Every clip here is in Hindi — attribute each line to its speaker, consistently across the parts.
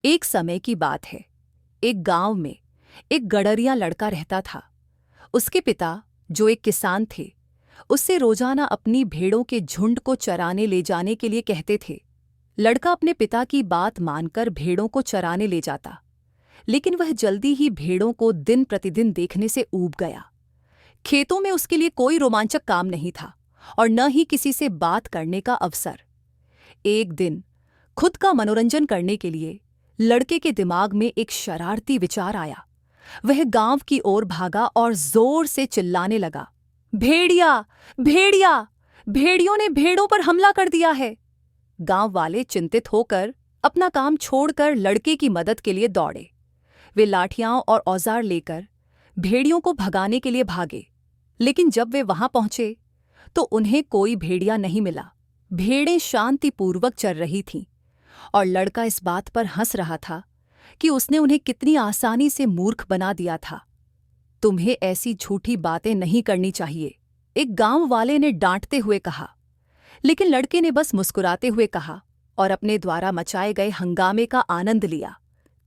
Speaker 1: एक समय की बात है। एक गांव में एक गडरिया लड़का रहता था। उसके पिता, जो एक किसान थे, उससे रोजाना अपनी भेड़ों के झुंड को चराने ले जाने के लिए कहते थे। लड़का अपने पिता की बात मानकर भेड़ों को चराने ले जाता, लेकिन वह जल्दी ही भेड़ों को दिन प्रतिदिन देखने से ऊब गया। खेतों में उसके लिए कोई रोमांचक काम नहीं था और न ही किसी से बात करने का अवसर। एक दिन खुद का मनोरंजन करने के लिए लड़के के दिमाग में एक शरारती विचार आया। वह गांव की ओर भागा और जोर से चिल्लाने लगा, भेड़िया, भेड़िया, भेड़ियों ने भेड़ों पर हमला कर दिया है। गांव वाले चिंतित होकर अपना काम छोड़कर लड़के की मदद के लिए दौड़े। वे लाठियां और औजार लेकर भेड़ियों को भगाने के लिए भागे, लेकिन जब वे वहां पहुंचे तो उन्हें कोई भेड़िया नहीं मिला। भेड़ें शांतिपूर्वक चर रही थीं और लड़का इस बात पर हंस रहा था कि उसने उन्हें कितनी आसानी से मूर्ख बना दिया था। तुम्हें ऐसी झूठी बातें नहीं करनी चाहिए, एक गांव वाले ने डांटते हुए कहा। लेकिन लड़के ने बस मुस्कुराते हुए कहा और अपने द्वारा मचाए गए हंगामे का आनंद लिया।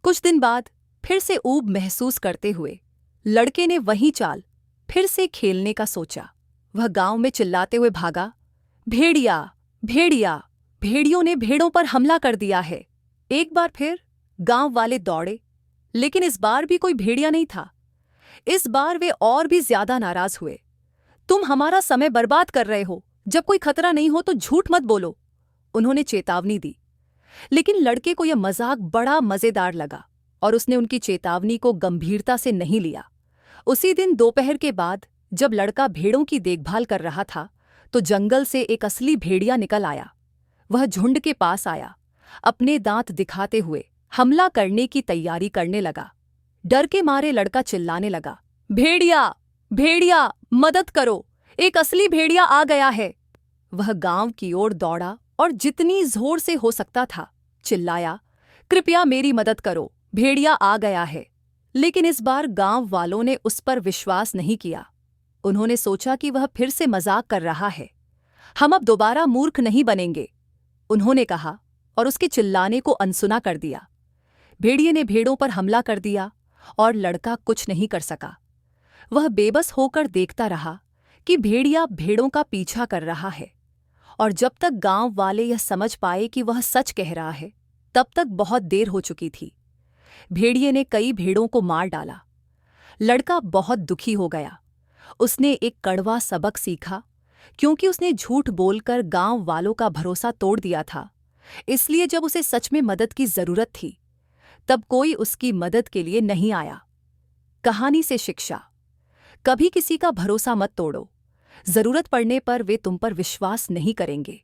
Speaker 1: कुछ दिन बाद फिर से ऊब महसूस करते हुए लड़के ने वही चाल फिर से खेलने का सोचा। वह गांव में चिल्लाते हुए भागा, भेड़िया, भेड़िया, भेड़ियों ने भेड़ों पर हमला कर दिया है। एक बार फिर गांव वाले दौड़े, लेकिन इस बार भी कोई भेड़िया नहीं था। इस बार वे और भी ज्यादा नाराज हुए। तुम हमारा समय बर्बाद कर रहे हो, जब कोई खतरा नहीं हो तो झूठ मत बोलो, उन्होंने चेतावनी दी। लेकिन लड़के को यह मजाक बड़ा मजेदार लगा और उसने उनकी चेतावनी को गंभीरता से नहीं लिया। उसी दिन दोपहर के बाद जब लड़का भेड़ों की देखभाल कर रहा था तो जंगल से एक असली भेड़िया निकल आया। वह झुंड के पास आया, अपने दांत दिखाते हुए हमला करने की तैयारी करने लगा। डर के मारे लड़का चिल्लाने लगा, भेड़िया, भेड़िया, मदद करो, एक असली भेड़िया आ गया है। वह गांव की ओर दौड़ा और जितनी जोर से हो सकता था चिल्लाया, कृपया मेरी मदद करो, भेड़िया आ गया है। लेकिन इस बार गांव वालों ने उस पर विश्वास नहीं किया। उन्होंने सोचा कि वह फिर से मजाक कर रहा है। हम अब दोबारा मूर्ख नहीं बनेंगे, उन्होंने कहा और उसके चिल्लाने को अनसुना कर दिया। भेड़िए ने भेड़ों पर हमला कर दिया और लड़का कुछ नहीं कर सका। वह बेबस होकर देखता रहा कि भेड़िया भेड़ों का पीछा कर रहा है, और जब तक गांव वाले यह समझ पाए कि वह सच कह रहा है तब तक बहुत देर हो चुकी थी। भेड़िए ने कई भेड़ों को मार डाला। लड़का बहुत दुखी हो गया। उसने एक कड़वा सबक सीखा, क्योंकि उसने झूठ बोलकर गांव वालों का भरोसा तोड़ दिया था। इसलिए जब उसे सच में मदद की जरूरत थी तब कोई उसकी मदद के लिए नहीं आया। कहानी से शिक्षा, कभी किसी का भरोसा मत तोड़ो। जरूरत पड़ने पर वे तुम पर विश्वास नहीं करेंगे।